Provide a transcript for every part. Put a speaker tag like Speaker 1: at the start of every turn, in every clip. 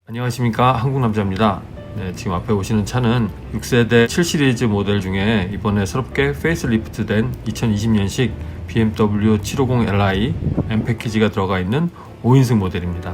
Speaker 1: 안녕하십니까, 한국남자입니다. 네, 지금 앞에 보시는 차는 6세대 7시리즈 모델 중에 이번에 새롭게 페이스리프트된 2020년식 BMW 750li M 패키지가 들어가 있는 5인승 모델입니다.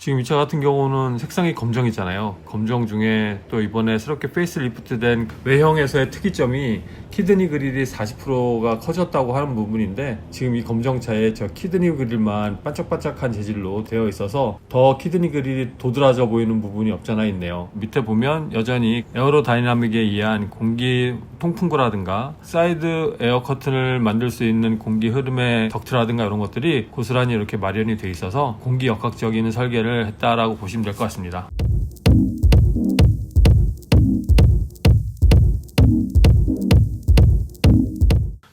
Speaker 1: 지금 이 차 같은 경우는 색상이 검정이잖아요. 검정 중에 또 이번에 새롭게 페이스리프트된 외형에서의 특이점이 키드니 그릴이 40%가 커졌다고 하는 부분인데, 지금 이 검정차에 저 키드니 그릴만 반짝반짝한 재질로 되어 있어서 더 키드니 그릴이 도드라져 보이는 부분이 없잖아 있네요. 밑에 보면 여전히 에어로다이나믹에 의한 공기 통풍구라든가 사이드 에어 커튼을 만들 수 있는 공기 흐름의 덕트라든가 이런 것들이 고스란히 이렇게 마련이 돼 있어서 공기 역학적인 설계를 했다라고 보시면 될 것 같습니다.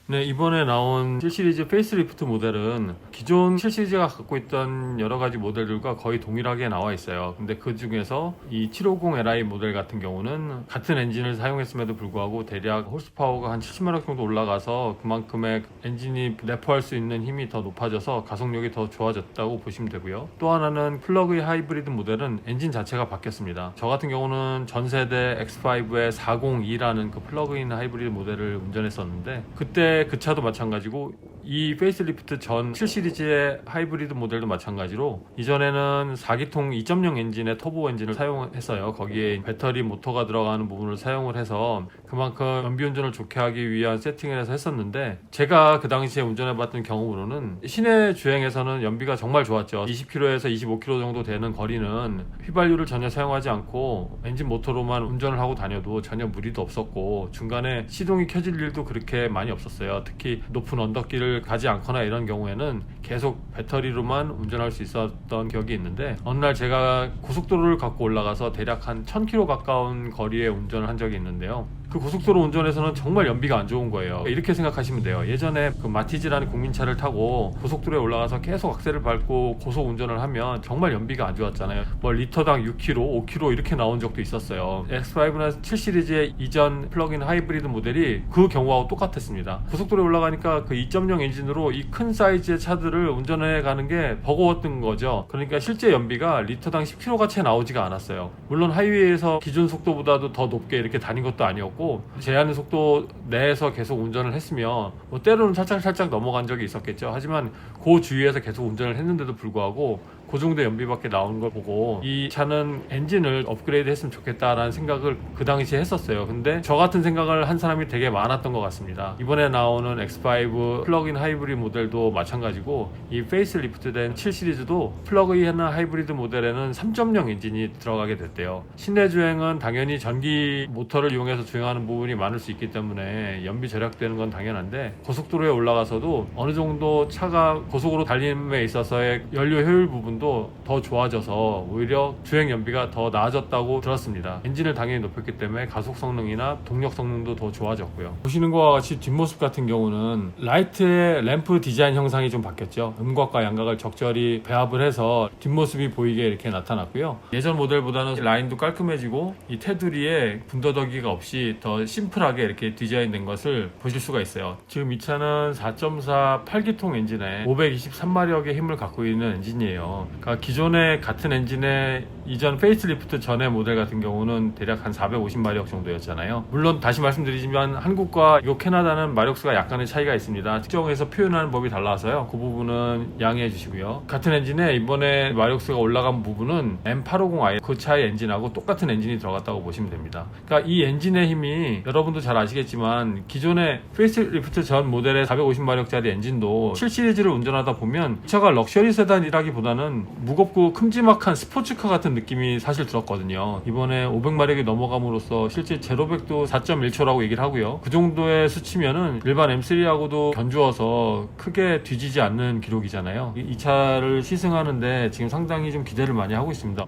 Speaker 1: 네, 이번에 나온 7시리즈 페이스리프트 모델은 기존 7시리즈가 갖고 있던 여러 가지 모델들과 거의 동일하게 나와 있어요. 근데 그 중에서 이 750li 모델 같은 경우는 같은 엔진을 사용했음에도 불구하고 대략 홀스파워가 한 70마력 정도 올라가서 그만큼의 엔진이 내포할 수 있는 힘이 더 높아져서 가속력이 더 좋아졌다고 보시면 되고요. 또 하나는 플러그인 하이브리드 모델은 엔진 자체가 바뀌었습니다. 저 같은 경우는 전 세대 X5의 402라는 그 플러그인 하이브리드 모델을 운전했었는데, 그때 그 차도 마찬가지고 이 페이스리프트 전 7시리즈의 하이브리드 모델도 마찬가지로 이전에는 4기통 2.0 엔진의 터보 엔진을 사용했어요. 거기에 배터리 모터가 들어가는 부분을 사용을 해서 그만큼 연비운전을 좋게 하기 위한 세팅을 해서 했었는데, 제가 그 당시에 운전해봤던 경험으로는 시내 주행에서는 연비가 정말 좋았죠. 20km에서 25km 정도 되는 거리는 휘발유를 전혀 사용하지 않고 엔진 모터로만 운전을 하고 다녀도 전혀 무리도 없었고, 중간에 시동이 켜질 일도 그렇게 많이 없었어요. 특히 높은 언덕길을 가지 않거나 이런 경우에는 계속 배터리로만 운전할 수 있었던 기억이 있는데, 어느 날 제가 고속도로를 갖고 올라가서 대략 한 1000km 가까운 거리에 운전을 한 적이 있는데요. 그 고속도로 운전에서는 정말 연비가 안 좋은 거예요. 이렇게 생각하시면 돼요. 예전에 그 마티즈라는 국민차를 타고 고속도로에 올라가서 계속 악셀을 밟고 고속 운전을 하면 정말 연비가 안 좋았잖아요. 뭐 리터당 6km, 5km 이렇게 나온 적도 있었어요. X5나 7시리즈의 이전 플러그인 하이브리드 모델이 그 경우하고 똑같았습니다. 고속도로에 올라가니까 그 2.0 엔진으로 이 큰 사이즈의 차들을 운전해 가는 게 버거웠던 거죠. 그러니까 실제 연비가 리터당 10km가 채 나오지가 않았어요. 물론 하이웨이에서 기존 속도보다도 더 높게 이렇게 다닌 것도 아니었고, 제한 속도 내에서 계속 운전을 했으면 뭐 때로는 살짝 넘어간 적이 있었겠죠. 하지만 그 주위에서 계속 운전을 했는데도 불구하고 그 정도 연비밖에 나오는 걸 보고 이 차는 엔진을 업그레이드 했으면 좋겠다라는 생각을 그 당시에 했었어요. 근데 저 같은 생각을 한 사람이 되게 많았던 것 같습니다. 이번에 나오는 X5 플러그인 하이브리드 모델도 마찬가지고 이 페이스리프트된 7시리즈도 플러그인 하이브리드 모델에는 3.0 엔진이 들어가게 됐대요. 시내 주행은 당연히 전기 모터를 이용해서 주행하는 부분이 많을 수 있기 때문에 연비 절약되는 건 당연한데, 고속도로에 올라가서도 어느 정도 차가 고속으로 달림에 있어서의 연료 효율 부분도 더 좋아져서 오히려 주행 연비가 더 나아졌다고 들었습니다. 엔진을 당연히 높였기 때문에 가속 성능이나 동력 성능도 더 좋아졌고요. 보시는 것과 같이 뒷모습 같은 경우는 라이트의 램프 디자인 형상이 좀 바뀌었죠. 음각과 양각을 적절히 배합을 해서 뒷모습이 보이게 이렇게 나타났고요. 예전 모델보다는 라인도 깔끔해지고 이 테두리에 군더더기가 없이 더 심플하게 이렇게 디자인된 것을 보실 수가 있어요. 지금 이 차는 4.4 8기통 엔진에 523마력의 힘을 갖고 있는 엔진이에요. 그러니까 기존의 같은 엔진의 이전 페이스리프트 전의 모델 같은 경우는 대략 한 450마력 정도였잖아요. 물론 다시 말씀드리지만 한국과 이 캐나다는 마력수가 약간의 차이가 있습니다. 특정해서 표현하는 법이 달라서요. 그 부분은 양해해 주시고요. 같은 엔진에 이번에 마력수가 올라간 부분은 M850i 그 차의 엔진하고 똑같은 엔진이 들어갔다고 보시면 됩니다. 그러니까 이 엔진의 힘이 여러분도 잘 아시겠지만 기존의 페이스리프트 전 모델의 450마력짜리 엔진도 7시리즈를 운전하다 보면 이 차가 럭셔리 세단이라기보다는 무겁고 큼지막한 스포츠카 같은 느낌이 사실 들었거든요. 이번에 500마력이 넘어감으로써 실제 제로백도 4.1초라고 얘기를 하고요. 그 정도의 수치면은 일반 M3하고도 견주어서 크게 뒤지지 않는 기록이잖아요. 이 차를 시승하는데 지금 상당히 좀 기대를 많이 하고 있습니다.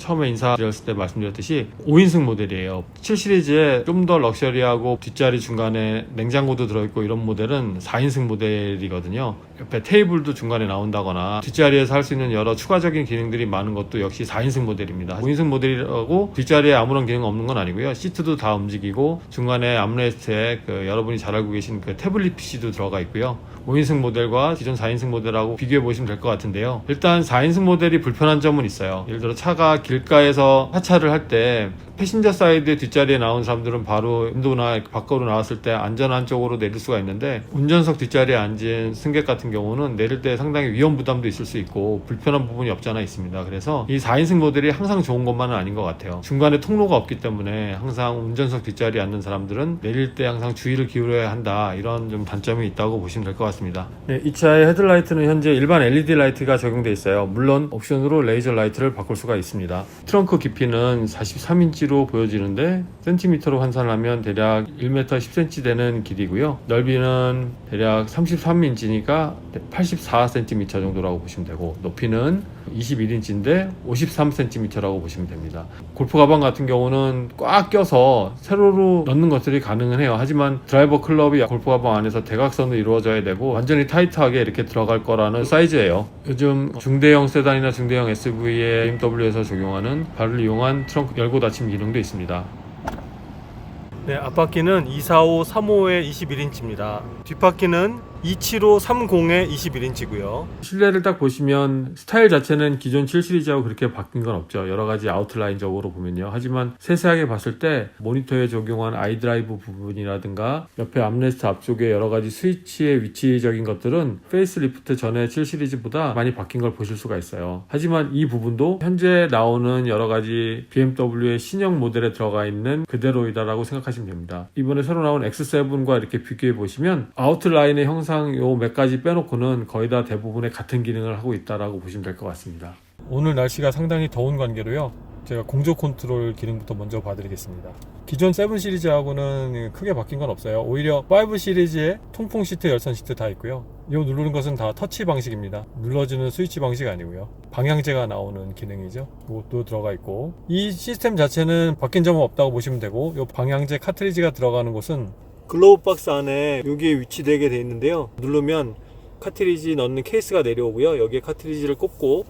Speaker 1: 처음에 인사드렸을 때 말씀드렸듯이 5인승 모델이에요. 7 시리즈에 좀 더 럭셔리하고 뒷자리 중간에 냉장고도 들어있고 이런 모델은 4인승 모델이거든요. 옆에 테이블도 중간에 나온다거나 뒷자리에서 할 수 있는 여러 추가적인 기능들이 많은 것도 역시 4인승 모델입니다. 5인승 모델이라고 뒷자리에 아무런 기능 없는 건 아니고요. 시트도 다 움직이고 중간에 암레스트에 여러분이 잘 알고 계신 태블릿 PC도 들어가 있고요. 5인승 모델과 기존 4인승 모델하고 비교해 보시면 될 것 같은데요. 일단 4인승 모델이 불편한 점은 있어요. 예를 들어 차가 길가에서 하차를 할 때 패신저 사이드 뒷자리에 나온 사람들은 바로 인도나 밖으로 나왔을 때 안전한 쪽으로 내릴 수가 있는데 운전석 뒷자리에 앉은 승객 같은 경우는 내릴 때 상당히 위험 부담도 있을 수 있고 불편한 부분이 없지 않아 있습니다. 그래서 이 4인승 모델이 항상 좋은 것만은 아닌 것 같아요. 중간에 통로가 없기 때문에 항상 운전석 뒷자리에 앉는 사람들은 내릴 때 항상 주의를 기울여야 한다, 이런 좀 단점이 있다고 보시면 될 것 같습니다. 네, 이 차의 헤드라이트는 현재 일반 LED 라이트가 적용되어 있어요. 물론 옵션으로 레이저 라이트를 바꿀 수가 있습니다. 트렁크 깊이는 43인치로 보여지는데 센티미터로 환산하면 대략 1m 10cm 되는 길이고요. 넓이는 대략 33인치니까 84cm 정도라고 보시면 되고, 높이는 21인치인데 53cm라고 보시면 됩니다. 골프 가방 같은 경우는 꽉 껴서 세로로 넣는 것들이 가능은 해요. 하지만 드라이버 클럽이 골프 가방 안에서 대각선으로 이루어져야 되고 완전히 타이트하게 이렇게 들어갈 거라는 사이즈예요. 요즘 중대형 세단이나 중대형 SUV에 BMW에서 적용하는 발을 이용한 트렁크 열고 닫힘 기능도 있습니다. 네, 앞바퀴는 245, 35의 21인치입니다. 뒷바퀴는 275, 30의 21인치고요. 실내를 딱 보시면 스타일 자체는 기존 7 시리즈하고 그렇게 바뀐 건 없죠. 여러 가지 아웃라인적으로 보면요. 하지만 세세하게 봤을 때 모니터에 적용한 아이드라이브 부분이라든가 옆에 암레스트 앞쪽에 여러 가지 스위치의 위치적인 것들은 페이스리프트 전에 7 시리즈보다 많이 바뀐 걸 보실 수가 있어요. 하지만 이 부분도 현재 나오는 여러 가지 BMW의 신형 모델에 들어가 있는 그대로이다라고 생각하시면 됩니다. 이번에 새로 나온 X7과 이렇게 비교해 보시면 아웃라인의 형상 요 몇 가지 빼놓고는 거의 다 대부분의 같은 기능을 하고 있다라고 보시면 될 것 같습니다. 오늘 날씨가 상당히 더운 관계로요, 제가 공조 컨트롤 기능부터 먼저 봐드리겠습니다. 기존 7 시리즈하고는 크게 바뀐 건 없어요. 오히려 5 시리즈에 통풍 시트, 열선 시트 다 있고요. 이 누르는 것은 다 터치 방식입니다. 눌러주는 스위치 방식 아니고요. 방향제가 나오는 기능이죠. 이것도 들어가 있고, 이 시스템 자체는 바뀐 점은 없다고 보시면 되고, 이 방향제 카트리지가 들어가는 곳은 글로브 박스 안에 여기에 위치되게 되어 있는데요. 누르면 카트리지 넣는 케이스가 내려오고요. 여기에 카트리지를 꼽고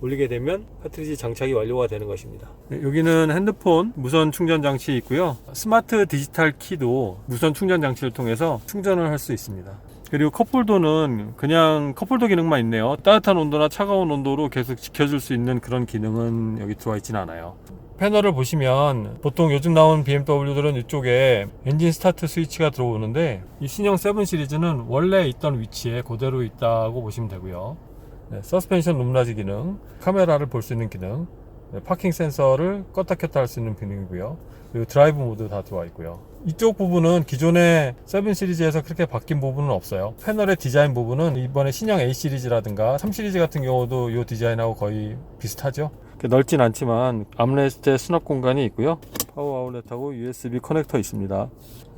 Speaker 1: 올리게 되면 카트리지 장착이 완료가 되는 것입니다. 여기는 핸드폰 무선 충전 장치 있고요. 스마트 디지털 키도 무선 충전 장치를 통해서 충전을 할 수 있습니다. 그리고 컵홀더는 그냥 컵홀더 기능만 있네요. 따뜻한 온도나 차가운 온도로 계속 지켜줄 수 있는 그런 기능은 여기 들어와 있진 않아요. 패널을 보시면 보통 요즘 나온 BMW들은 이쪽에 엔진 스타트 스위치가 들어오는데, 이 신형 7 시리즈는 원래 있던 위치에 그대로 있다고 보시면 되고요. 네, 서스펜션 높낮이 기능, 카메라를 볼 수 있는 기능, 네, 파킹 센서를 껐다 켰다 할 수 있는 기능이고요. 그리고 드라이브 모드 다 들어와 있고요. 이쪽 부분은 기존의 7 시리즈에서 그렇게 바뀐 부분은 없어요. 패널의 디자인 부분은 이번에 신형 A 시리즈라든가 3 시리즈 같은 경우도 이 디자인하고 거의 비슷하죠. 넓진 않지만 암레스트에 수납 공간이 있고요. 파워 아울렛하고 USB 커넥터 있습니다.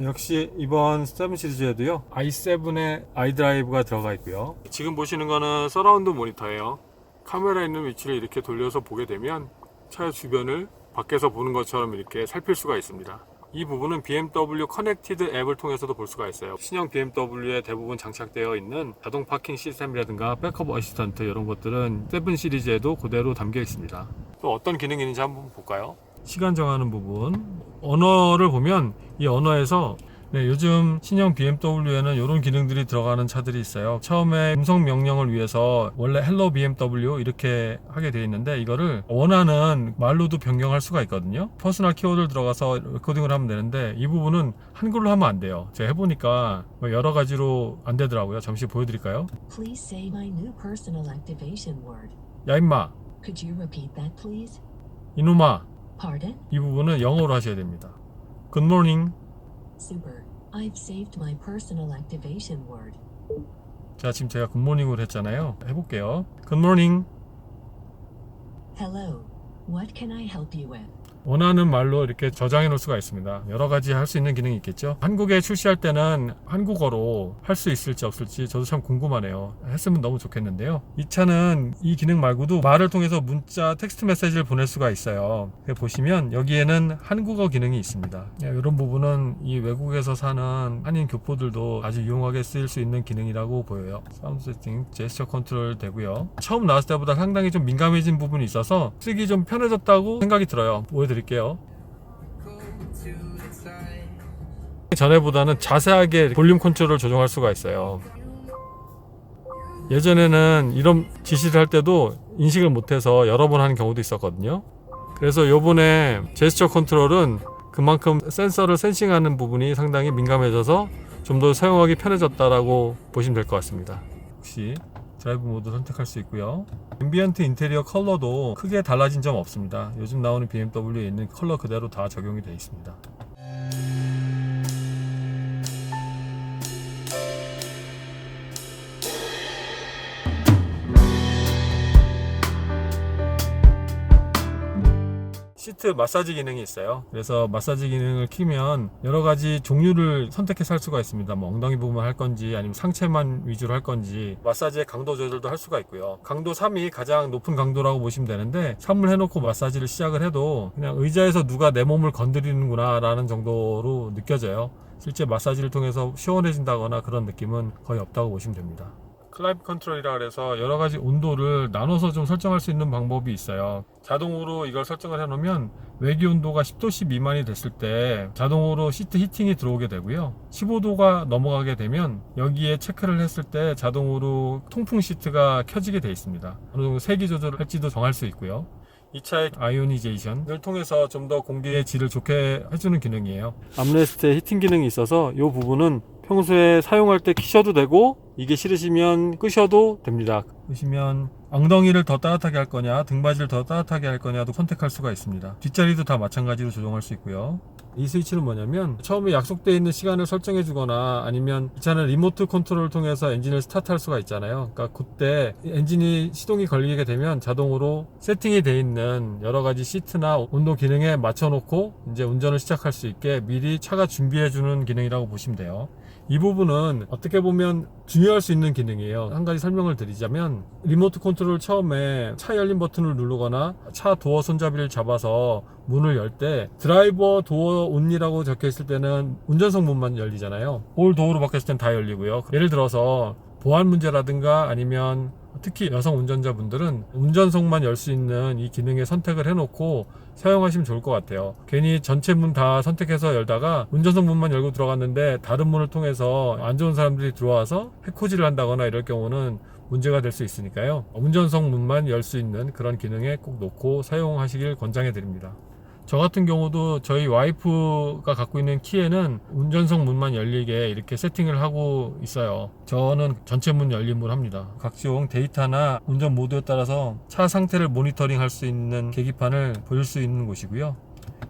Speaker 1: 역시 이번 7 시리즈에도요, i7의 아이드라이브가 들어가 있고요. 지금 보시는 거는 서라운드 모니터예요. 카메라 있는 위치를 이렇게 돌려서 보게 되면 차 주변을 밖에서 보는 것처럼 이렇게 살필 수가 있습니다. 이 부분은 BMW 커넥티드 앱을 통해서도 볼 수가 있어요. 신형 BMW에 대부분 장착되어 있는 자동 파킹 시스템이라든가 백업 어시스턴트, 이런 것들은 7 시리즈에도 그대로 담겨 있습니다. 또 어떤 기능이 있는지 한번 볼까요? 시간 정하는 부분, 언어를 보면 이 언어에서 요즘 신형 BMW에는 이런 기능들이 들어가는 차들이 있어요. 처음에 음성 명령을 위해서 원래 헬로 BMW 이렇게 하게 되어 있는데, 이거를 원하는 말로도 변경할 수가 있거든요. 퍼스널 키워드를 들어가서 레코딩을 하면 되는데, 이 부분은 한글로 하면 안 돼요. 제가 해보니까 여러 가지로 안 되더라고요. 잠시 보여드릴까요?
Speaker 2: Please say my new personal activation word.
Speaker 1: 야 임마,
Speaker 2: Could you repeat that, please?
Speaker 1: 이놈아,
Speaker 2: Pardon?
Speaker 1: 이 부분은 영어로 하셔야 됩니다. Good morning.
Speaker 2: Super. I've saved my personal activation word.
Speaker 1: 자, 지금 제가 굿모닝으로 했잖아요. 해볼게요. Good morning.
Speaker 2: Hello. What can I help you with?
Speaker 1: 원하는 말로 이렇게 저장해 놓을 수가 있습니다. 여러 가지 할 수 있는 기능이 있겠죠. 한국에 출시할 때는 한국어로 할 수 있을지 없을지 저도 참 궁금하네요. 했으면 너무 좋겠는데요. 이 차는 이 기능 말고도 말을 통해서 문자 텍스트 메시지를 보낼 수가 있어요. 보시면 여기에는 한국어 기능이 있습니다. 이런 부분은 이 외국에서 사는 한인 교포들도 아주 유용하게 쓰일 수 있는 기능이라고 보여요. 사운드 세팅, 제스처 컨트롤 되고요. 처음 나왔을 때보다 상당히 좀 민감해진 부분이 있어서 쓰기 좀 편해졌다고 생각이 들어요. 보여드릴게요. 전에보다는 자세하게 볼륨 컨트롤을 조정할 수가 있어요. 예전에는 이런 지시를 할 때도 인식을 못해서 여러 번 하는 경우도 있었거든요. 그래서 요번에 제스처 컨트롤은 그만큼 센서를 센싱하는 부분이 상당히 민감해져서 좀 더 사용하기 편해졌다라고 보시면 될 것 같습니다. 혹시 드라이브 모드 선택할 수 있고요. 앰비언트 인테리어 컬러도 크게 달라진 점 없습니다. 요즘 나오는 BMW에 있는 컬러 그대로 다 적용이 되어 있습니다. 시트 마사지 기능이 있어요. 그래서 마사지 기능을 키면 여러 가지 종류를 선택해서 할 수가 있습니다. 뭐 엉덩이 부분만 할 건지 아니면 상체만 위주로 할 건지 마사지의 강도 조절도 할 수가 있고요. 강도 3이 가장 높은 강도라고 보시면 되는데 3을 해놓고 마사지를 시작을 해도 그냥 의자에서 누가 내 몸을 건드리는구나 라는 정도로 느껴져요. 실제 마사지를 통해서 시원해진다거나 그런 느낌은 거의 없다고 보시면 됩니다. 클라이프 컨트롤이라 그래서 여러 가지 온도를 나눠서 좀 설정할 수 있는 방법이 있어요. 자동으로 이걸 설정을 해 놓으면 외기 온도가 10도씨 미만이 됐을 때 자동으로 시트 히팅이 들어오게 되고요. 15도가 넘어가게 되면 여기에 체크를 했을 때 자동으로 통풍 시트가 켜지게 되어 있습니다. 어느 정도 세기 조절을 할지도 정할 수 있고요. 이 차의 아이오니제이션을 통해서 좀 더 공기의 질을 좋게 해주는 기능이에요. 암레스트에 히팅 기능이 있어서 이 부분은 평소에 사용할 때 키셔도 되고 이게 싫으시면 끄셔도 됩니다. 보시면 엉덩이를 더 따뜻하게 할 거냐 등받이를 더 따뜻하게 할 거냐도 선택할 수가 있습니다. 뒷자리도 다 마찬가지로 조정할 수 있고요. 이 스위치는 뭐냐면 처음에 약속되어 있는 시간을 설정해 주거나 아니면 이 차는 리모트 컨트롤을 통해서 엔진을 스타트할 수가 있잖아요. 그러니까 그때 엔진이 시동이 걸리게 되면 자동으로 세팅이 되어 있는 여러 가지 시트나 온도 기능에 맞춰 놓고 이제 운전을 시작할 수 있게 미리 차가 준비해 주는 기능이라고 보시면 돼요. 이 부분은 어떻게 보면 중요할 수 있는 기능이에요. 한 가지 설명을 드리자면 리모트 컨트롤 처음에 차 열림 버튼을 누르거나 차 도어 손잡이를 잡아서 문을 열 때 드라이버 도어 온이라고 적혀 있을 때는 운전석 문만 열리잖아요. 올 도어로 바뀌었을 땐 다 열리고요. 예를 들어서 보안 문제라든가 아니면 특히 여성 운전자분들은 운전석만 열 수 있는 이 기능에 선택을 해놓고 사용하시면 좋을 것 같아요. 괜히 전체 문 다 선택해서 열다가 운전석 문만 열고 들어갔는데 다른 문을 통해서 안 좋은 사람들이 들어와서 해코지를 한다거나 이럴 경우는 문제가 될 수 있으니까요. 운전석 문만 열 수 있는 그런 기능에 꼭 놓고 사용하시길 권장해 드립니다. 저 같은 경우도 저희 와이프가 갖고 있는 키에는 운전석 문만 열리게 이렇게 세팅을 하고 있어요. 저는 전체 문 열림을 합니다. 각종 데이터나 운전 모드에 따라서 차 상태를 모니터링 할 수 있는 계기판을 보일 수 있는 곳이고요.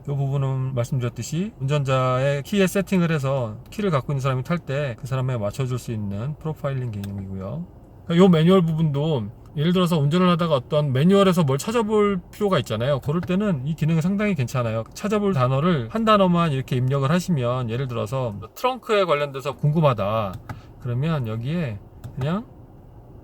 Speaker 1: 이 부분은 말씀드렸듯이 운전자의 키에 세팅을 해서 키를 갖고 있는 사람이 탈 때 그 사람에 맞춰줄 수 있는 프로파일링 기능이고요. 이 매뉴얼 부분도 예를 들어서 운전을 하다가 어떤 매뉴얼에서 뭘 찾아볼 필요가 있잖아요. 그럴 때는 이 기능이 상당히 괜찮아요. 찾아볼 단어를 한 단어만 이렇게 입력을 하시면 예를 들어서 트렁크에 관련돼서 궁금하다 그러면 여기에 그냥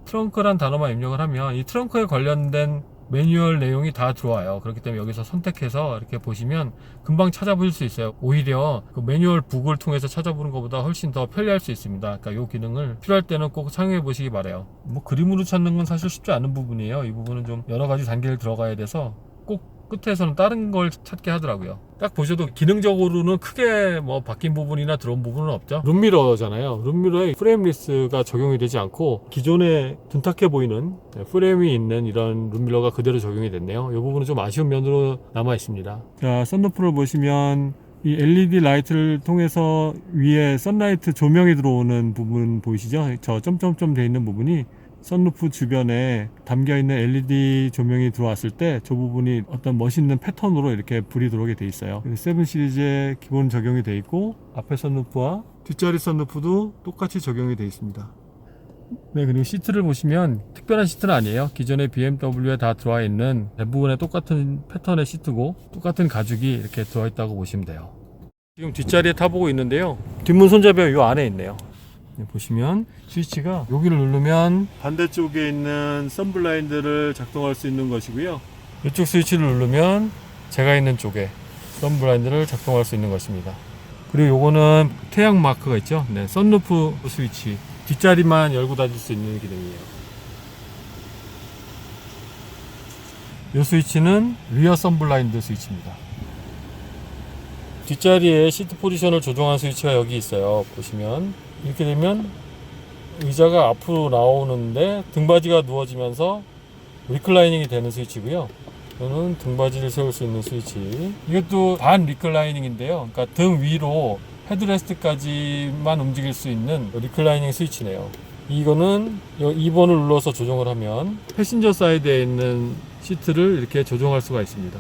Speaker 1: 트렁크란 단어만 입력을 하면 이 트렁크에 관련된 매뉴얼 내용이 다 들어와요. 그렇기 때문에 여기서 선택해서 이렇게 보시면 금방 찾아보실 수 있어요. 오히려 그 매뉴얼 북을 통해서 찾아보는 것보다 훨씬 더 편리할 수 있습니다. 그러니까 이 기능을 필요할 때는 꼭 사용해 보시기 바라요. 뭐 그림으로 찾는 건 사실 쉽지 않은 부분이에요. 이 부분은 좀 여러 가지 단계를 들어가야 돼서 꼭 끝에서는 다른 걸 찾게 하더라고요. 딱 보셔도 기능적으로는 크게 뭐 바뀐 부분이나 들어온 부분은 없죠. 룸미러잖아요. 룸미러에 프레임리스가 적용이 되지 않고 기존에 둔탁해 보이는 프레임이 있는 이런 룸미러가 그대로 적용이 됐네요. 이 부분은 좀 아쉬운 면으로 남아 있습니다. 자, 썬루프를 보시면 이 LED 라이트를 통해서 위에 선라이트 조명이 들어오는 부분 보이시죠? 저 점점점 돼 있는 부분이 선루프 주변에 담겨있는 LED 조명이 들어왔을 때 저 부분이 어떤 멋있는 패턴으로 이렇게 불이 들어오게 돼 있어요. 7 시리즈에 기본 적용이 돼 있고 앞에 선루프와 뒷자리 선루프도 똑같이 적용이 돼 있습니다. 네, 그리고 시트를 보시면 특별한 시트는 아니에요. 기존의 BMW에 다 들어와 있는 대부분의 똑같은 패턴의 시트고 똑같은 가죽이 이렇게 들어와 있다고 보시면 돼요. 지금 뒷자리에 타보고 있는데요. 뒷문 손잡이가 이 안에 있네요. 네, 보시면 스위치가 여기를 누르면 반대쪽에 있는 선블라인드를 작동할 수 있는 것이고요. 이쪽 스위치를 누르면 제가 있는 쪽에 선블라인드를 작동할 수 있는 것입니다. 그리고 요거는 태양 마크가 있죠. 네, 선루프 스위치. 뒷자리만 열고 닫을 수 있는 기능이에요. 이 스위치는 리어 선블라인드 스위치입니다. 뒷자리에 시트 포지션을 조정한 스위치가 여기 있어요. 보시면 이렇게 되면 의자가 앞으로 나오는데 등받이가 누워지면서 리클라이닝이 되는 스위치고요. 이거는 등받이를 세울 수 있는 스위치. 이것도 반 리클라이닝인데요. 그러니까 등 위로 헤드레스트까지만 움직일 수 있는 리클라이닝 스위치네요. 이거는 2번을 눌러서 조정을 하면 패신저 사이드에 있는 시트를 이렇게 조정할 수가 있습니다.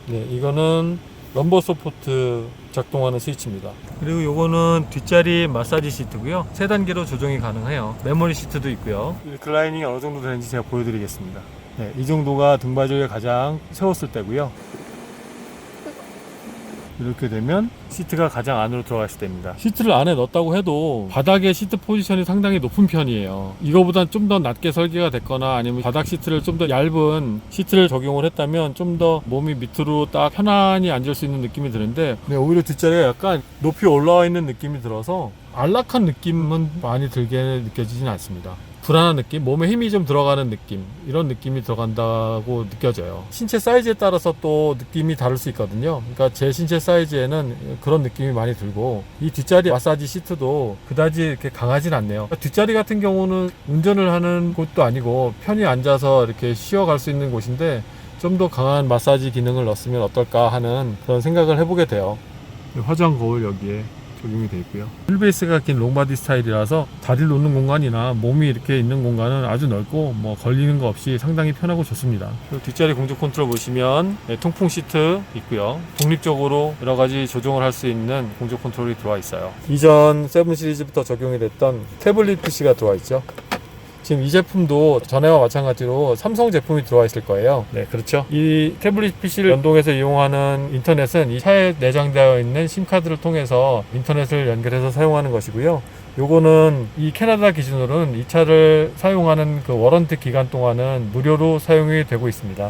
Speaker 1: 네, 이거는 럼버 서포트 작동하는 스위치입니다. 그리고 요거는 뒷자리 마사지 시트고요. 3단계로 조정이 가능해요. 메모리 시트도 있고요. 리클라이닝이 어느 정도 되는지 제가 보여드리겠습니다. 네, 이 정도가 등받이를 가장 세웠을 때고요. 이렇게 되면 시트가 가장 안으로 들어갔을 때입니다. 시트를 안에 넣었다고 해도 바닥의 시트 포지션이 상당히 높은 편이에요. 이거보다 좀 더 낮게 설계가 됐거나 아니면 바닥 시트를 좀 더 얇은 시트를 적용을 했다면 좀 더 몸이 밑으로 딱 편안히 앉을 수 있는 느낌이 드는데, 네, 오히려 뒷자리가 약간 높이 올라와 있는 느낌이 들어서 안락한 느낌은 많이 들게 느껴지진 않습니다. 불안한 느낌, 몸에 힘이 좀 들어가는 느낌, 이런 느낌이 들어간다고 느껴져요. 신체 사이즈에 따라서 또 느낌이 다를 수 있거든요. 그러니까 제 신체 사이즈에는 그런 느낌이 많이 들고, 이 뒷자리 마사지 시트도 그다지 이렇게 강하진 않네요. 뒷자리 같은 경우는 운전을 하는 곳도 아니고 편히 앉아서 이렇게 쉬어갈 수 있는 곳인데 좀 더 강한 마사지 기능을 넣었으면 어떨까 하는 그런 생각을 해보게 돼요. 화장 거울 여기에 적용이 되어 있고요. 휠베이스가 긴 롱바디 스타일이라서 다리를 놓는 공간이나 몸이 이렇게 있는 공간은 아주 넓고 뭐 걸리는 거 없이 상당히 편하고 좋습니다. 뒷자리 공조 컨트롤 보시면 통풍 시트 있고요. 독립적으로 여러 가지 조정을 할 수 있는 공조 컨트롤이 들어와 있어요. 이전 7 시리즈부터 적용이 됐던 태블릿 PC가 들어와 있죠. 지금 이 제품도 전에와 마찬가지로 삼성 제품이 들어와 있을 거예요. 네, 그렇죠. 이 태블릿 PC를 연동해서 이용하는 인터넷은 이 차에 내장되어 있는 심카드를 통해서 인터넷을 연결해서 사용하는 것이고요. 요거는 이 캐나다 기준으로는 이 차를 사용하는 그 워런티 기간 동안은 무료로 사용이 되고 있습니다.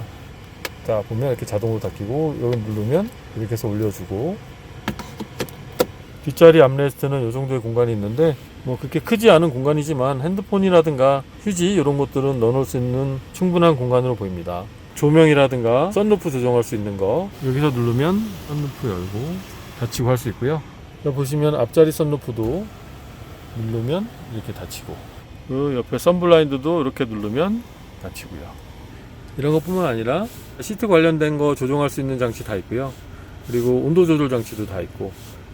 Speaker 1: 자, 보면 이렇게 자동으로 닫히고, 여기 누르면 이렇게 해서 올려주고, 뒷자리 암레스트는 이 정도의 공간이 있는데 뭐 그렇게 크지 않은 공간이지만 핸드폰이라든가 휴지 이런 것들은 넣어놓을 수 있는 충분한 공간으로 보입니다. 조명이라든가 썬루프 조정할 수 있는 거 여기서 누르면 썬루프 열고 닫히고 할 수 있고요. 보시면 앞자리 썬루프도 누르면 이렇게 닫히고, 그 옆에 선블라인드도 이렇게 누르면 닫히고요. 이런 것뿐만 아니라 시트 관련된 거 조정할 수 있는 장치 다 있고요. 그리고 온도 조절 장치도 다 있고,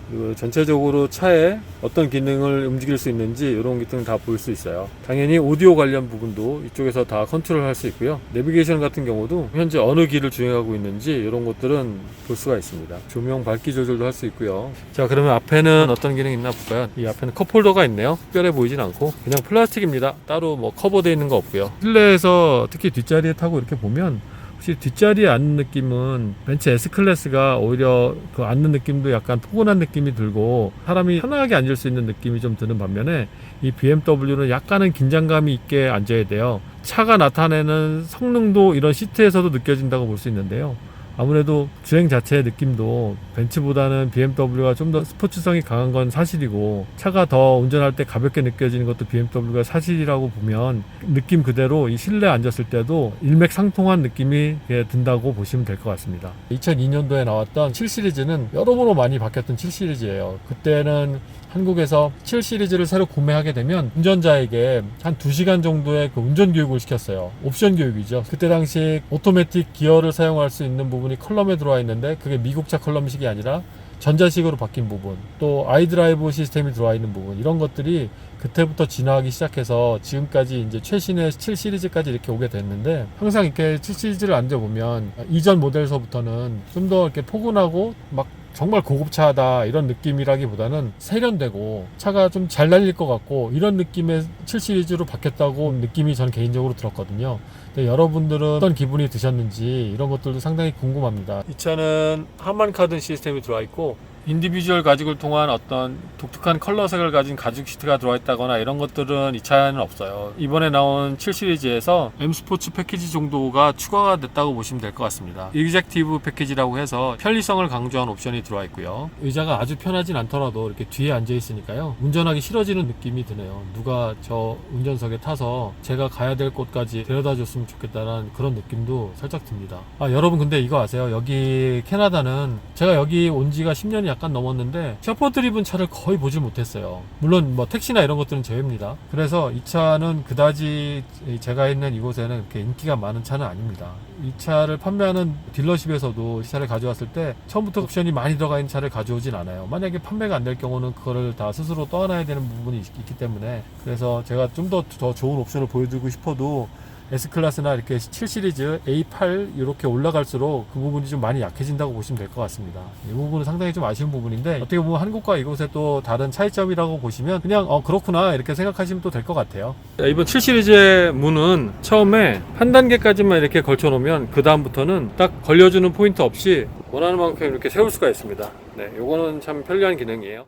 Speaker 1: 그리고 전체적으로 차에 어떤 기능을 움직일 수 있는지 이런 기능 다 볼 수 있어요. 당연히 오디오 관련 부분도 이쪽에서 다 컨트롤 할 수 있고요. 내비게이션 같은 경우도 현재 어느 길을 주행하고 있는지 이런 것들은 볼 수가 있습니다. 조명 밝기 조절도 할 수 있고요. 자, 그러면 앞에는 어떤 기능이 있나 볼까요? 이 앞에는 컵홀더가 있네요. 특별해 보이진 않고 그냥 플라스틱입니다. 따로 뭐 커버되어 있는 거 없고요. 실내에서 특히 뒷자리에 타고 이렇게 보면 혹시 뒷자리에 앉는 느낌은 벤츠 S클래스가 오히려 그 앉는 느낌도 약간 포근한 느낌이 들고 사람이 편하게 앉을 수 있는 느낌이 좀 드는 반면에 이 BMW는 약간은 긴장감이 있게 앉아야 돼요. 차가 나타내는 성능도 이런 시트에서도 느껴진다고 볼 수 있는데요. 아무래도 주행 자체의 느낌도 벤츠보다는 BMW가 좀 더 스포츠성이 강한 건 사실이고, 차가 더 운전할 때 가볍게 느껴지는 것도 BMW가 사실이라고 보면 느낌 그대로 이 실내에 앉았을 때도 일맥상통한 느낌이 든다고 보시면 될 것 같습니다. 2002년도에 나왔던 7 시리즈는 여러모로 많이 바뀌었던 7 시리즈예요. 그때는 한국에서 7 시리즈를 새로 구매하게 되면 운전자에게 한 2시간 정도의 그 운전 교육을 시켰어요. 옵션 교육이죠. 그때 당시 오토매틱 기어를 사용할 수 있는 부분이 컬럼에 들어와 있는데 그게 미국차 컬럼식이 아니라 전자식으로 바뀐 부분, 또 아이드라이브 시스템이 들어와 있는 부분, 이런 것들이 그때부터 진화하기 시작해서 지금까지 이제 최신의 7 시리즈까지 이렇게 오게 됐는데, 항상 이렇게 7 시리즈를 앉아보면 이전 모델서부터는 좀 더 이렇게 포근하고 막
Speaker 3: 정말 고급차다 이런 느낌이라기보다는 세련되고 차가 좀 잘 달릴 것 같고 이런 느낌의 7 시리즈로 바뀌었다고 느낌이 저는 개인적으로 들었거든요. 근데 여러분들은 어떤 기분이 드셨는지 이런 것들도 상당히 궁금합니다. 이 차는 하만 카든 시스템이 들어와 있고 인디비주얼 가죽을 통한 어떤 독특한 컬러색을 가진 가죽 시트가 들어와 있다거나 이런 것들은 이 차에는 없어요. 이번에 나온 7 시리즈에서 M 스포츠 패키지 정도가 추가가 됐다고 보시면 될 것 같습니다. 이그젝티브 패키지라고 해서 편리성을 강조한 옵션이 들어와 있고요. 의자가 아주 편하진 않더라도 이렇게 뒤에 앉아 있으니까요, 운전하기 싫어지는 느낌이 드네요. 누가 저 운전석에 타서 제가 가야 될 곳까지 데려다 줬으면 좋겠다는 그런 느낌도 살짝 듭니다. 여러분, 근데 이거 아세요? 여기 캐나다는 제가 여기 온 지가 10년이 약간 넘었는데 셔퍼 드리븐 차를 거의 보질 못했어요. 물론 뭐 택시나 이런 것들은 제외입니다. 그래서 이 차는 그다지 제가 있는 이곳에는 그렇게 인기가 많은 차는 아닙니다. 이 차를 판매하는 딜러십에서도 이 차를 가져왔을 때 처음부터 옵션이 많이 들어가 있는 차를 가져오진 않아요. 만약에 판매가 안 될 경우는 그거를 다 스스로 떠안아야 되는 부분이 있기 때문에, 그래서 제가 좀 더 좋은 옵션을 보여드리고 싶어도 S클래스나 이렇게 7 시리즈 A8 이렇게 올라갈수록 그 부분이 좀 많이 약해진다고 보시면 될 것 같습니다. 이 부분은 상당히 좀 아쉬운 부분인데, 어떻게 보면 한국과 이곳의 또 다른 차이점이라고 보시면 그냥 그렇구나 이렇게 생각하시면 또 될 것 같아요.
Speaker 1: 이번 7 시리즈의 문은 처음에 한 단계까지만 이렇게 걸쳐 놓으면 그 다음부터는 딱 걸려주는 포인트 없이 원하는 만큼 이렇게 세울 수가 있습니다. 네, 요거는 참 편리한 기능이에요.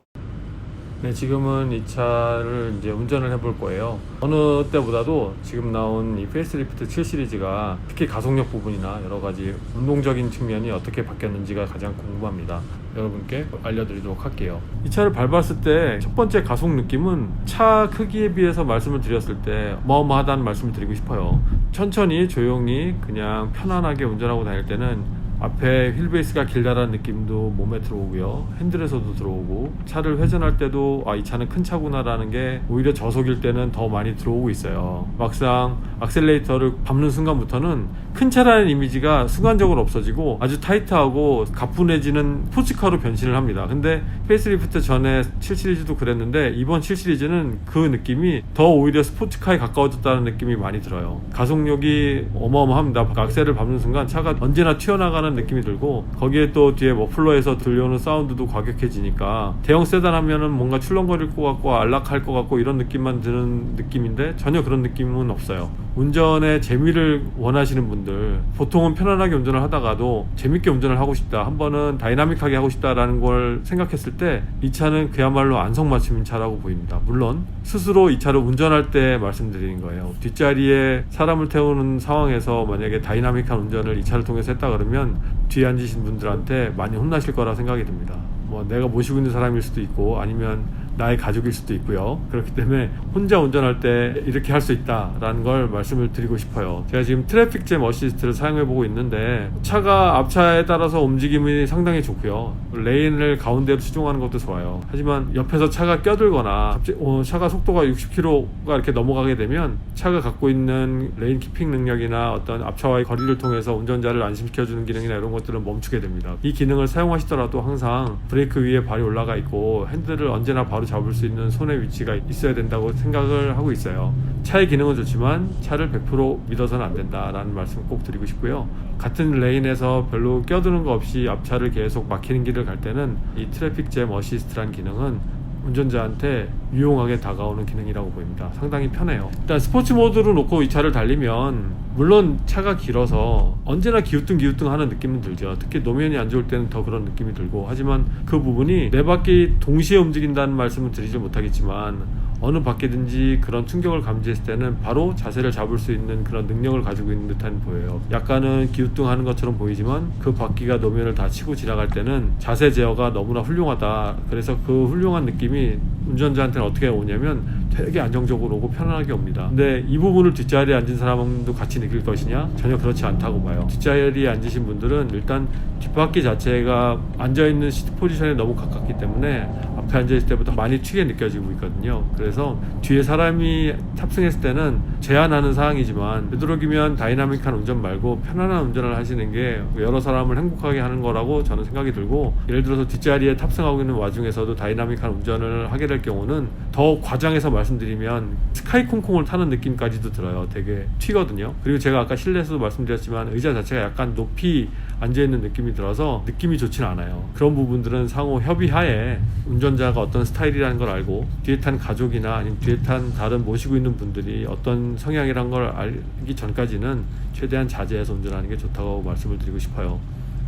Speaker 1: 네, 지금은 이 차를 이제 운전을 해볼 거예요. 어느 때보다도 지금 나온 이 페이스리프트 7 시리즈가 특히 가속력 부분이나 여러 가지 운동적인 측면이 어떻게 바뀌었는지가 가장 궁금합니다. 여러분께 알려드리도록 할게요. 이 차를 밟았을 때 첫 번째 가속 느낌은 차 크기에 비해서 말씀을 드렸을 때 어마어마하다는 말씀을 드리고 싶어요. 천천히 조용히 그냥 편안하게 운전하고 다닐 때는 앞에 휠베이스가 길다라는 느낌도 몸에 들어오고요, 핸들에서도 들어오고, 차를 회전할 때도 이 차는 큰 차구나라는 게 오히려 저속일 때는 더 많이 들어오고 있어요. 막상 악셀레이터를 밟는 순간부터는 큰 차라는 이미지가 순간적으로 없어지고 아주 타이트하고 가뿐해지는 스포츠카로 변신을 합니다. 근데 페이스리프트 전에 7 시리즈도 그랬는데 이번 7 시리즈는 그 느낌이 더 오히려 스포츠카에 가까워졌다는 느낌이 많이 들어요. 가속력이 어마어마합니다. 악셀을 밟는 순간 차가 언제나 튀어나가는 느낌이 들고, 거기에 또 뒤에 머플러에서 들려오는 사운드도 과격해지니까 대형 세단 하면은 뭔가 출렁거릴 것 같고 안락할 것 같고 이런 느낌만 드는 느낌인데 전혀 그런 느낌은 없어요. 운전의 재미를 원하시는 분들, 보통은 편안하게 운전을 하다가도 재밌게 운전을 하고 싶다, 한 번은 다이나믹하게 하고 싶다라는 걸 생각했을 때 이 차는 그야말로 안성맞춤인 차라고 보입니다. 물론 스스로 이 차를 운전할 때 말씀드리는 거예요. 뒷자리에 사람을 태우는 상황에서 만약에 다이나믹한 운전을 이 차를 통해서 했다 그러면 뒤에 앉으신 분들한테 많이 혼나실 거라 생각이 듭니다. 뭐 내가 모시고 있는 사람일 수도 있고 아니면 나의 가족일 수도 있고요. 그렇기 때문에 혼자 운전할 때 이렇게 할 수 있다라는 걸 말씀을 드리고 싶어요. 제가 지금 트래픽 잼 어시스트를 사용해보고 있는데 차가 앞차에 따라서 움직임이 상당히 좋고요, 레인을 가운데로 추종하는 것도 좋아요. 하지만 옆에서 차가 껴들거나 갑자기 차가 속도가 60km가 이렇게 넘어가게 되면 차가 갖고 있는 레인 키핑 능력이나 어떤 앞차와의 거리를 통해서 운전자를 안심시켜주는 기능이나 이런 것들은 멈추게 됩니다. 이 기능을 사용하시더라도 항상 브레이크 위에 발이 올라가 있고 핸들을 언제나 바로 잡을 수 있는 손의 위치가 있어야 된다고 생각을 하고 있어요. 차의 기능은 좋지만 차를 100% 믿어서는 안 된다라는 말씀을 꼭 드리고 싶고요. 같은 레인에서 별로 껴드는 거 없이 앞차를 계속 막히는 길을 갈 때는 이 트래픽 잼 어시스트라는 기능은 운전자한테 유용하게 다가오는 기능이라고 보입니다. 상당히 편해요. 일단 스포츠 모드로 놓고 이 차를 달리면 물론 차가 길어서 언제나 기우뚱기우뚱 하는 느낌은 들죠. 특히 노면이 안 좋을 때는 더 그런 느낌이 들고, 하지만 그 부분이 네 바퀴 동시에 움직인다는 말씀은 드리지 못하겠지만 어느 바퀴든지 그런 충격을 감지했을 때는 바로 자세를 잡을 수 있는 그런 능력을 가지고 있는 듯한 보여요. 약간은 기우뚱하는 것처럼 보이지만 그 바퀴가 노면을 다 치고 지나갈 때는 자세 제어가 너무나 훌륭하다. 그래서 그 훌륭한 느낌이 운전자한테는 어떻게 오냐면 되게 안정적으로 오고 편안하게 옵니다. 근데 이 부분을 뒷자리에 앉은 사람도 같이 느낄 것이냐? 전혀 그렇지 않다고 봐요. 뒷자리에 앉으신 분들은 일단 뒷바퀴 자체가 앉아있는 시트 포지션에 너무 가깝기 때문에 앞에 앉아있을 때보다 많이 튀게 느껴지고 있거든요. 그래서 뒤에 사람이 탑승했을 때는 제한하는 사항이지만 되도록이면 다이나믹한 운전 말고 편안한 운전을 하시는 게 여러 사람을 행복하게 하는 거라고 저는 생각이 들고, 예를 들어서 뒷자리에 탑승하고 있는 와중에서도 다이나믹한 운전을 하게 될 경우는 더 과장해서 말씀드리면 스카이 콩콩을 타는 느낌까지도 들어요. 되게 튀거든요. 그리고 제가 아까 실내에서도 말씀드렸지만 의자 자체가 약간 높이 앉아있는 느낌이 들어서 느낌이 좋진 않아요. 그런 부분들은 상호 협의하에 운전자가 어떤 스타일이라는 걸 알고 뒤에 탄 가족이나 아니면 뒤에 탄 다른 모시고 있는 분들이 어떤 성향이란 걸 알기 전까지는 최대한 자제해서 운전하는 게 좋다고 말씀을 드리고 싶어요.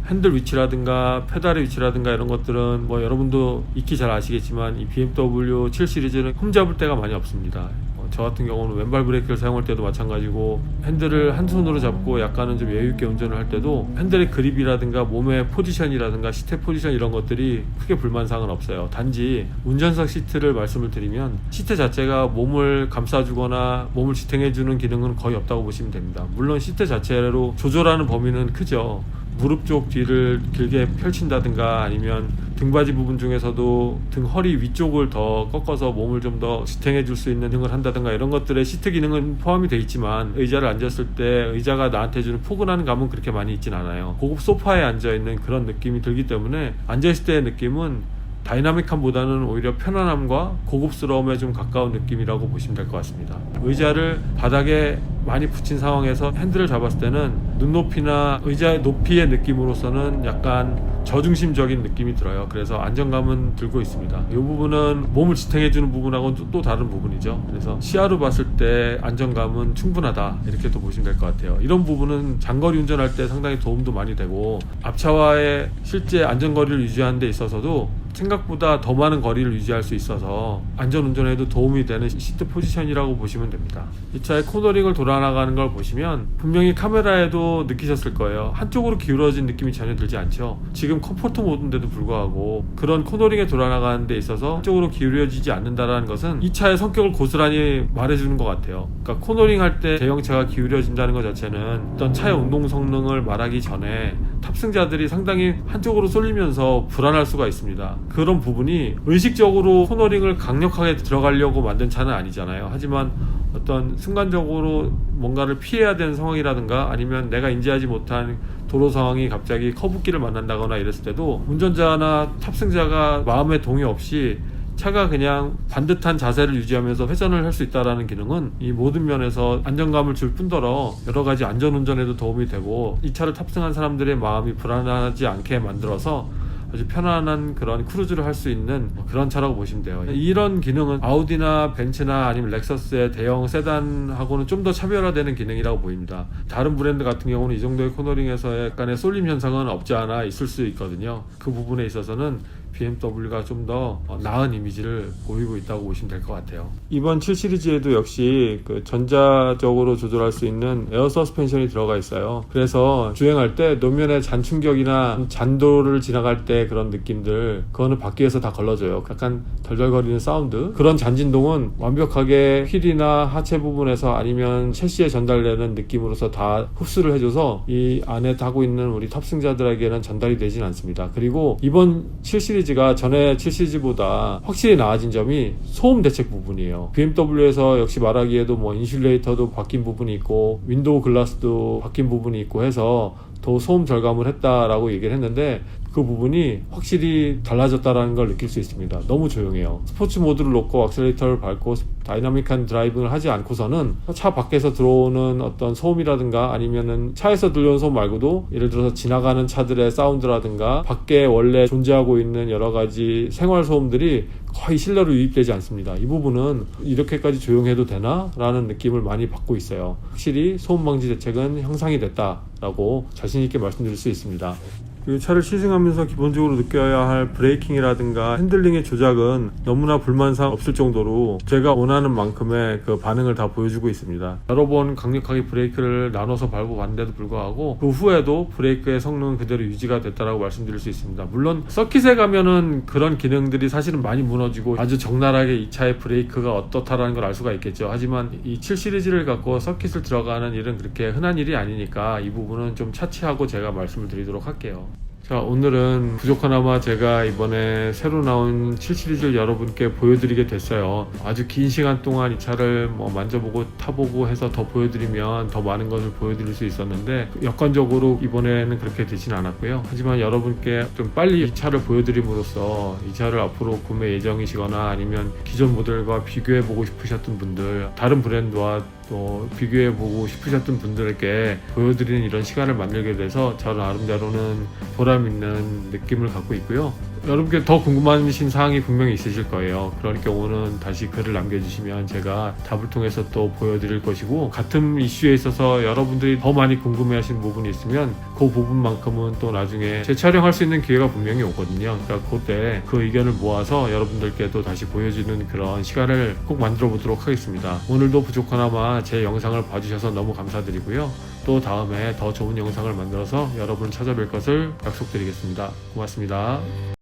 Speaker 1: 핸들 위치라든가 페달의 위치라든가 이런 것들은 뭐 여러분도 익히 잘 아시겠지만 이 BMW 7 시리즈는 흠잡을 때가 많이 없습니다. 저 같은 경우는 왼발 브레이크를 사용할 때도 마찬가지고 핸들을 한 손으로 잡고 약간은 좀 여유 있게 운전을 할 때도 핸들의 그립이라든가 몸의 포지션이라든가 시트 포지션 이런 것들이 크게 불만사항은 없어요. 단지 운전석 시트를 말씀을 드리면 시트 자체가 몸을 감싸주거나 몸을 지탱해주는 기능은 거의 없다고 보시면 됩니다. 물론 시트 자체로 조절하는 범위는 크죠. 무릎 쪽 뒤를 길게 펼친다든가 아니면 등받이 부분 중에서도 등 허리 위쪽을 더 꺾어서 몸을 좀 더 지탱해 줄 수 있는 등을 한다든가 이런 것들의 시트 기능은 포함이 되어 있지만 의자를 앉았을 때 의자가 나한테 주는 포근한 감은 그렇게 많이 있진 않아요. 고급 소파에 앉아있는 그런 느낌이 들기 때문에 앉아있을 때의 느낌은 다이나믹함보다는 오히려 편안함과 고급스러움에 좀 가까운 느낌이라고 보시면 될 것 같습니다. 의자를 바닥에 많이 붙인 상황에서 핸들을 잡았을 때는 눈높이나 의자의 높이의 느낌으로서는 약간 저중심적인 느낌이 들어요. 그래서 안정감은 들고 있습니다. 이 부분은 몸을 지탱해주는 부분하고는 또 다른 부분이죠. 그래서 시야로 봤을 때 안정감은 충분하다 이렇게 또 보시면 될 것 같아요. 이런 부분은 장거리 운전할 때 상당히 도움도 많이 되고 앞차와의 실제 안전거리를 유지하는 데 있어서도 생각보다 더 많은 거리를 유지할 수 있어서 안전운전에도 도움이 되는 시트 포지션이라고 보시면 됩니다. 이 차의 코너링을 돌아나가는 걸 보시면 분명히 카메라에도 느끼셨을 거예요. 한쪽으로 기울어진 느낌이 전혀 들지 않죠. 지금 컴포트 모드인데도 불구하고 그런 코너링에 돌아나가는 데 있어서 한쪽으로 기울여지지 않는다는 것은 이 차의 성격을 고스란히 말해주는 것 같아요. 그러니까 코너링 할 때 대형차가 기울여진다는 것 자체는 어떤 차의 운동 성능을 말하기 전에 탑승자들이 상당히 한쪽으로 쏠리면서 불안할 수가 있습니다. 그런 부분이 의식적으로 코너링을 강력하게 들어가려고 만든 차는 아니잖아요. 하지만 어떤 순간적으로 뭔가를 피해야 되는 상황이라든가 아니면 내가 인지하지 못한 도로 상황이 갑자기 커브길을 만난다거나 이랬을 때도 운전자나 탑승자가 마음의 동의 없이 차가 그냥 반듯한 자세를 유지하면서 회전을 할 수 있다는 기능은 이 모든 면에서 안정감을 줄 뿐더러 여러 가지 안전운전에도 도움이 되고 이 차를 탑승한 사람들의 마음이 불안하지 않게 만들어서 아주 편안한 그런 크루즈를 할 수 있는 그런 차라고 보시면 돼요. 이런 기능은 아우디나 벤츠나 아니면 렉서스의 대형 세단하고는 좀 더 차별화되는 기능이라고 보입니다. 다른 브랜드 같은 경우는 이 정도의 코너링에서 약간의 쏠림 현상은 없지 않아 있을 수 있거든요. 그 부분에 있어서는 BMW가 좀 더 나은 이미지를 보이고 있다고 보시면 될 것 같아요. 이번 7 시리즈에도 역시 그 전자적으로 조절할 수 있는 에어 서스펜션이 들어가 있어요. 그래서 주행할 때 노면의 잔충격이나 잔도를 지나갈 때 그런 느낌들 그거는 바퀴에서 다 걸러줘요. 약간 덜덜거리는 사운드 그런 잔진동은 완벽하게 휠이나 하체 부분에서 아니면 채시에 전달되는 느낌으로서 다 흡수를 해줘서 이 안에 타고 있는 우리 탑승자들에게는 전달이 되진 않습니다. 그리고 이번 7 시리즈가 전에 7 시리즈보다 확실히 나아진 점이 소음 대책 부분이에요. BMW에서 역시 말하기에도 뭐 인슐레이터도 바뀐 부분이 있고 윈도우 글라스도 바뀐 부분이 있고 해서 더 소음 절감을 했다라고 얘기를 했는데 그 부분이 확실히 달라졌다는 걸 느낄 수 있습니다. 너무 조용해요. 스포츠 모드를 놓고 액셀레이터를 밟고 다이나믹한 드라이빙을 하지 않고서는 차 밖에서 들어오는 어떤 소음이라든가 아니면은 차에서 들려오는 소음 말고도 예를 들어서 지나가는 차들의 사운드라든가 밖에 원래 존재하고 있는 여러 가지 생활 소음들이 거의 실내로 유입되지 않습니다. 이 부분은 이렇게까지 조용해도 되나? 라는 느낌을 많이 받고 있어요. 확실히 소음 방지 대책은 향상이 됐다라고 자신 있게 말씀드릴 수 있습니다. 이 차를 시승하면서 기본적으로 느껴야 할 브레이킹이라든가 핸들링의 조작은 너무나 불만사항 없을 정도로 제가 원하는 만큼의 그 반응을 다 보여주고 있습니다. 여러 번 강력하게 브레이크를 나눠서 밟아봤는데도 불구하고 그 후에도 브레이크의 성능은 그대로 유지가 됐다라고 말씀드릴 수 있습니다. 물론 서킷에 가면은 그런 기능들이 사실은 많이 무너지고 아주 적나라하게 이 차의 브레이크가 어떻다라는 걸 알 수가 있겠죠. 하지만 이 7 시리즈를 갖고 서킷을 들어가는 일은 그렇게 흔한 일이 아니니까 이 부분은 좀 차치하고 제가 말씀을 드리도록 할게요. 자, 오늘은 부족하나마 제가 이번에 새로 나온 7 시리즈를 여러분께 보여드리게 됐어요. 아주 긴 시간 동안 이 차를 뭐 만져보고 타보고 해서 더 보여드리면 더 많은 것을 보여드릴 수 있었는데 여건적으로 이번에는 그렇게 되진 않았고요. 하지만 여러분께 좀 빨리 이 차를 보여드림으로써 이 차를 앞으로 구매 예정이시거나 아니면 기존 모델과 비교해보고 싶으셨던 분들 다른 브랜드와 또 비교해보고 싶으셨던 분들에게 보여드리는 이런 시간을 만들게 돼서 저 나름대로는 보람 있는 느낌을 갖고 있고요. 여러분께 더 궁금하신 사항이 분명히 있으실 거예요. 그럴 경우는 다시 글을 남겨주시면 제가 답을 통해서 또 보여드릴 것이고, 같은 이슈에 있어서 여러분들이 더 많이 궁금해하시는 부분이 있으면 그 부분만큼은 또 나중에 재촬영할 수 있는 기회가 분명히 오거든요. 그러니까 그때 그 의견을 모아서 여러분들께 또 다시 보여주는 그런 시간을 꼭 만들어 보도록 하겠습니다. 오늘도 부족하나마 제 영상을 봐주셔서 너무 감사드리고요. 또 다음에 더 좋은 영상을 만들어서 여러분 찾아뵐 것을 약속드리겠습니다. 고맙습니다.